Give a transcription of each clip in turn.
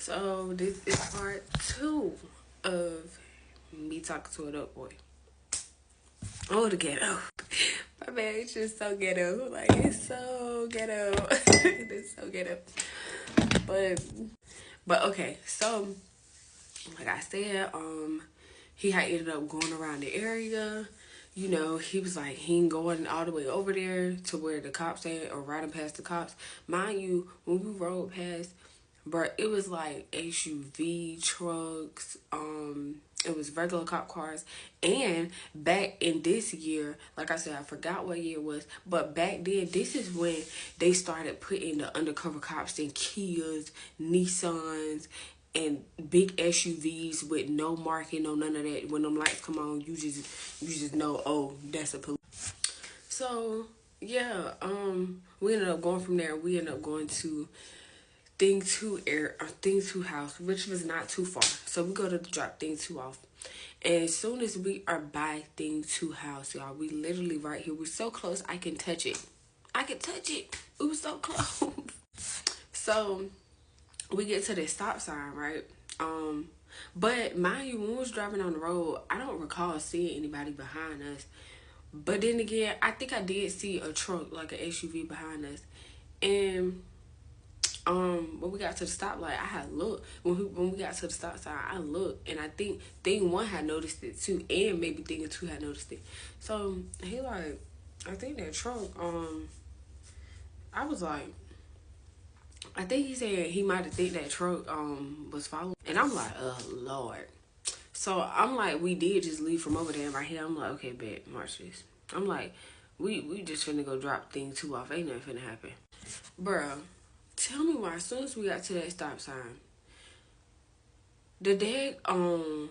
So this is part two of me talking to a dope boy. Oh, the ghetto. My man, it's just so ghetto. Like, it's so ghetto. It's so ghetto. But, but okay. So, like I said, he had ended up going around the area. You know, he was like, he ain't going all the way over there to where the cops at or riding past the cops. Mind you, when we rode past, but it was like SUV trucks, it was regular cop cars. And back in this year, like I said, I forgot what year it was, but back then, this is when they started putting the undercover cops in Kias, Nissans, and big SUVs with no marking, no none of that. When them lights come on, you just know, oh, that's a police. So yeah, we ended up going from there. We ended up going to Thing Two house, which was not too far. So we go to drop Thing Two off. And as soon as we are by Thing Two house, y'all, we literally right here. We're so close I can touch it. I can touch it. We were so close. So we get to the stop sign, right? But mind you, when we was driving on the road, I don't recall seeing anybody behind us. But then again, I think I did see a truck, like an SUV behind us. And when we got to the stoplight, I had looked. When we got to the stop sign, I looked, and I think Thing One had noticed it too, and maybe Thing Two had noticed it. So he like, I think that truck. I was like, I think he said he might have think that truck was following, and I'm like, oh Lord. So I'm like, we did just leave from over there right here. I'm like, okay, bet, march this. I'm like, we just finna go drop Thing Two off. Ain't nothing finna happen, bruh. Tell me why, as soon as we got to that stop sign, the dag all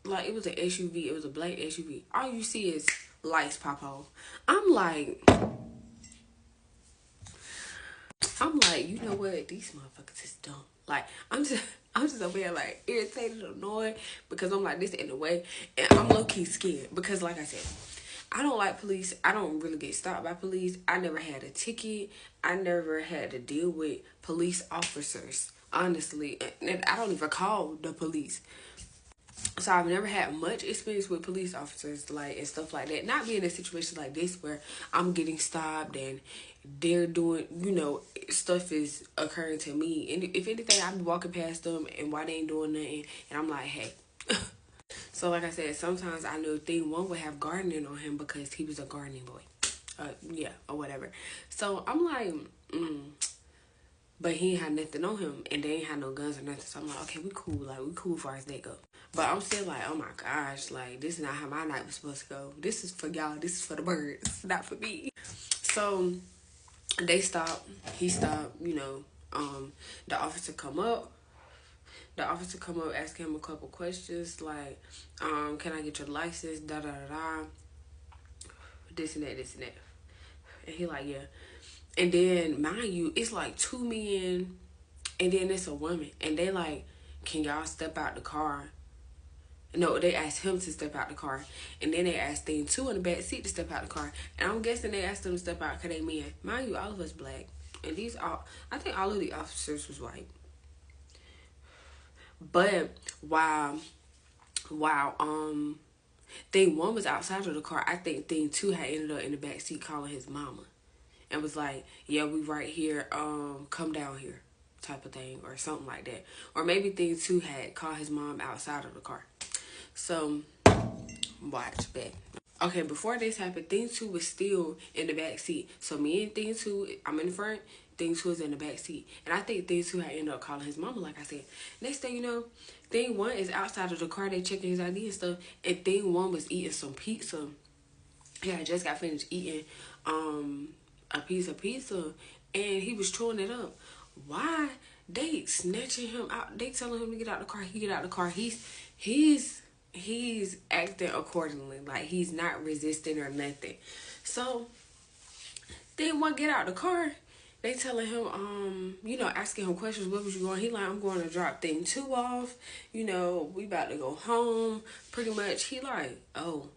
like it was an SUV, it was a black SUV. All you see is lights pop on. I'm like, you know what? These motherfuckers is dumb. Like, I'm just over here like irritated, annoyed because I'm like this in the way, and I'm low key scared because like I said, I don't like police. I don't really get stopped by police. I never had a ticket. I never had to deal with police officers, honestly. And I don't even call the police. So I've never had much experience with police officers, like, and stuff like that. Not being in a situation like this where I'm getting stopped and they're doing, stuff is occurring to me. And if anything, I be walking past them and why they ain't doing nothing. And I'm like, hey. So like I said, sometimes I know Thing One would have gardening on him because he was a gardening boy. Yeah, or whatever. So I'm like, but he ain't had nothing on him, and they ain't had no guns or nothing. So I'm like, okay, we cool. Like, we cool as far as that go. But I'm still like, oh my gosh, like, this is not how my night was supposed to go. This is for y'all. This is for the birds, not for me. So they stopped. He stopped, the officer come up. The officer come up, asking him a couple questions, like, can I get your license, da-da-da-da, this and that, this and that. And he like, yeah. And then, mind you, it's like two men, and then it's a woman. And they like, can y'all step out the car? No, they asked him to step out the car. And then they asked Thing Two in the back seat to step out the car. And I'm guessing they asked them to step out because they men. Mind you, all of us black. And I think all of the officers was white. But while Thing One was outside of the car, I think Thing Two had ended up in the back seat calling his mama. And was like, yeah, we right here, come down here, type of thing, or something like that. Or maybe Thing Two had called his mom outside of the car. So, watch back. Okay, before this happened, Thing Two was still in the back seat. So me and Thing Two, I'm in the front, Thing Two is in the back seat. And I think Thing Two had ended up calling his mama, like I said. Next thing you know, Thing One is outside of the car, they checking his ID and stuff, and Thing One was eating some pizza. Yeah, I just got finished eating a piece of pizza, and he was chewing it up. Why they snatching him out? They telling him to get out the car. He get out the car. He's acting accordingly. Like, he's not resisting or nothing. So they want to get out the car. They telling him, asking him questions. Where was you going? He like, I'm going to drop Thing Two off. We about to go home. Pretty much. He like, oh,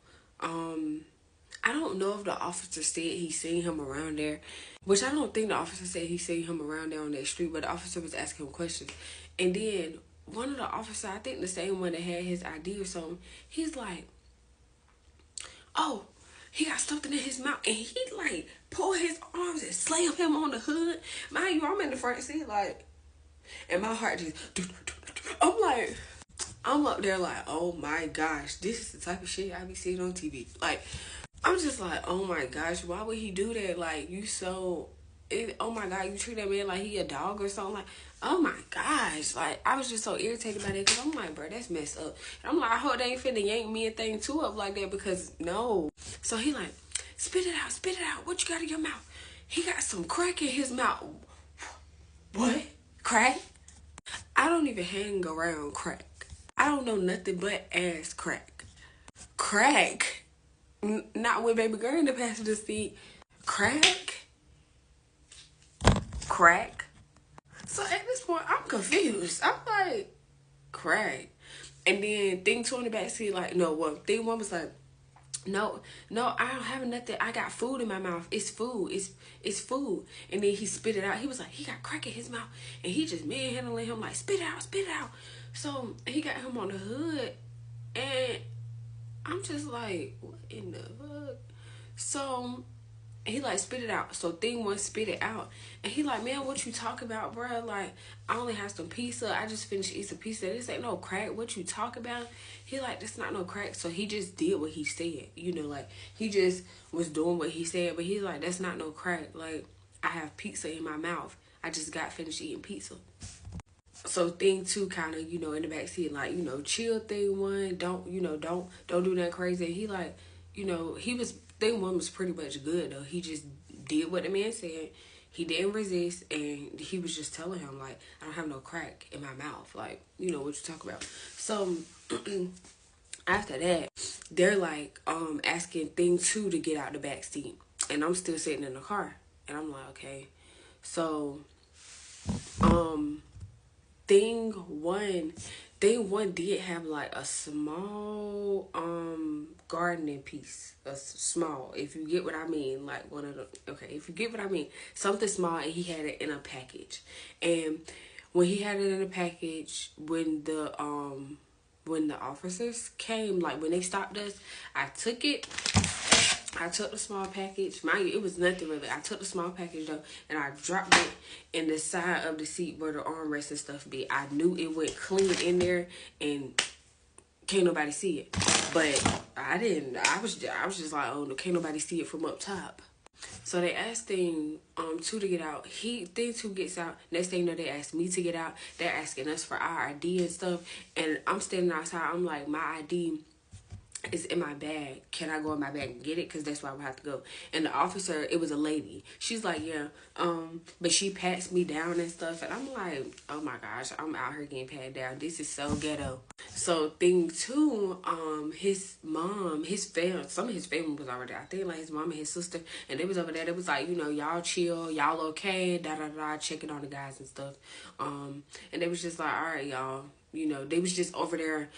I don't know if the officer said he seen him around there, which I don't think the officer said he seen him around there on that street, but the officer was asking him questions. And then one of the officers, I think the same one that had his ID or something, he's like, oh, he got something in his mouth, and he like pull his arms and slam him on the hood. Mind you, I'm in the front seat like, and my heart just, I'm like, I'm up there like, oh my gosh, this is the type of shit I be seeing on TV. Like, I'm just like, oh my gosh, why would he do that? Like, oh my God, you treat that man like he a dog or something. Like, oh my gosh. Like, I was just so irritated by that because I'm like, bro, that's messed up. And I'm like, I hope they ain't finna yank me and thing too up like that because no. So he like, spit it out. What you got in your mouth? He got some crack in his mouth. What? Crack? I don't even hang around crack. I don't know nothing but ass crack. Crack? Not with baby girl in the passenger seat. Crack? Crack? So at this point, I'm confused. I'm like, crack. And then thing two in the back seat, like, no, well, thing one was like, no, I don't have nothing. I got food in my mouth. It's food. It's food. And then he spit it out. He was like, he got crack in his mouth. And he just manhandling him like, spit it out. So he got him on the hood. And I'm just like, what in the fuck? So he like spit it out. So thing one spit it out. And he like, man, what you talk about, bro? Like, I only have some pizza. I just finished eating some pizza. This ain't no crack. What you talk about? He like, this not no crack. So he just did what he said. You know, like, he just was doing what he said. But he's like, that's not no crack. Like, I have pizza in my mouth. I just got finished eating pizza. So thing two kind of, you know, in the backseat, like, you know, chill. Thing one, don't do that crazy. And he like, you know, thing one was pretty much good though. He just did what the man said. He didn't resist, and he was just telling him like, I don't have no crack in my mouth. Like, you know what you talk about. So after that, they're like asking thing two to get out the back seat, and I'm still sitting in the car, and I'm like, okay. So thing one did have like a small gardening piece, a small, if you get what I mean, like one of the, okay, if you get what I mean, something small, and he had it in a package. And when he had it in a package, when the officers came, like when they stopped us, I took the small package. Mind you, it was nothing really. I took the small package though, and I dropped it in the side of the seat where the armrest and stuff be. I knew it went clean in there, and can't nobody see it. But I didn't. I was just like, oh, can't nobody see it from up top. So they asked thing two to get out. Thing two gets out. Next thing you know, they asked me to get out. They're asking us for our ID and stuff. And I'm standing outside. I'm like, my ID is in my bag. Can I go in my bag and get it? Because that's where I would have to go. And the officer, it was a lady. She's like, yeah. But she pats me down and stuff. And I'm like, oh my gosh, I'm out here getting patted down. This is so ghetto. So thing two, his mom, some of his family was already there. I think like his mom and his sister. And they was over there. They was like, you know, y'all chill. Y'all okay. Checking on the guys and stuff. And they was just like, all right, y'all. You know, they was just over there.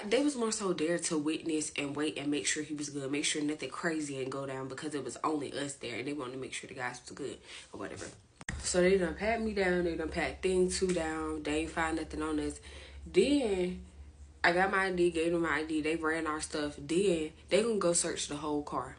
They was more so there to witness and wait and make sure he was good, make sure nothing crazy ain't go down, because it was only us there, and they wanted to make sure the guys was good or whatever. So they done pat me down, they done pat thing two down, they ain't find nothing on us. Then I got my ID, gave them my ID, they ran our stuff. Then they gonna go search the whole car.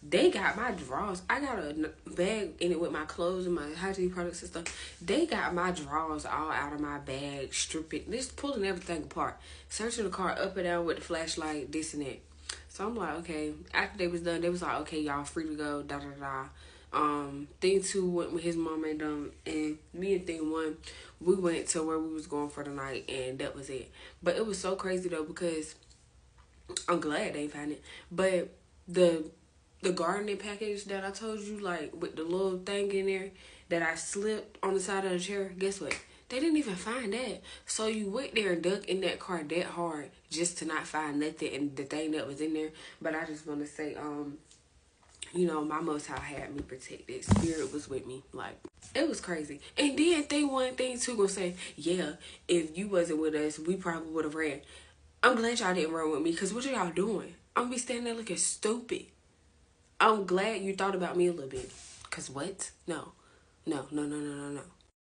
They got my drawers. I got a bag in it with my clothes and my hygiene products and stuff. They got my drawers all out of my bag, stripping, just pulling everything apart. Searching the car up and down with the flashlight, this and that. So I'm like, okay. After they was done, they was like, okay, y'all free to go, Thing two went with his mom and them, and me and thing one, we went to where we was going for the night, and that was it. But it was so crazy though, because I'm glad they found it. But the gardening package that I told you, like with the little thing in there that I slipped on the side of the chair, guess what? They didn't even find that. So you went there and dug in that car that hard just to not find nothing and the thing that was in there. But I just want to say, you know, my Most High had me protected. Spirit was with me. Like, it was crazy. And then thing two gonna say, yeah, if you wasn't with us, we probably would have ran. I'm glad y'all didn't run with me, because what are y'all doing? I'm gonna be standing there looking stupid. I'm glad you thought about me a little bit. Cause what? No. No.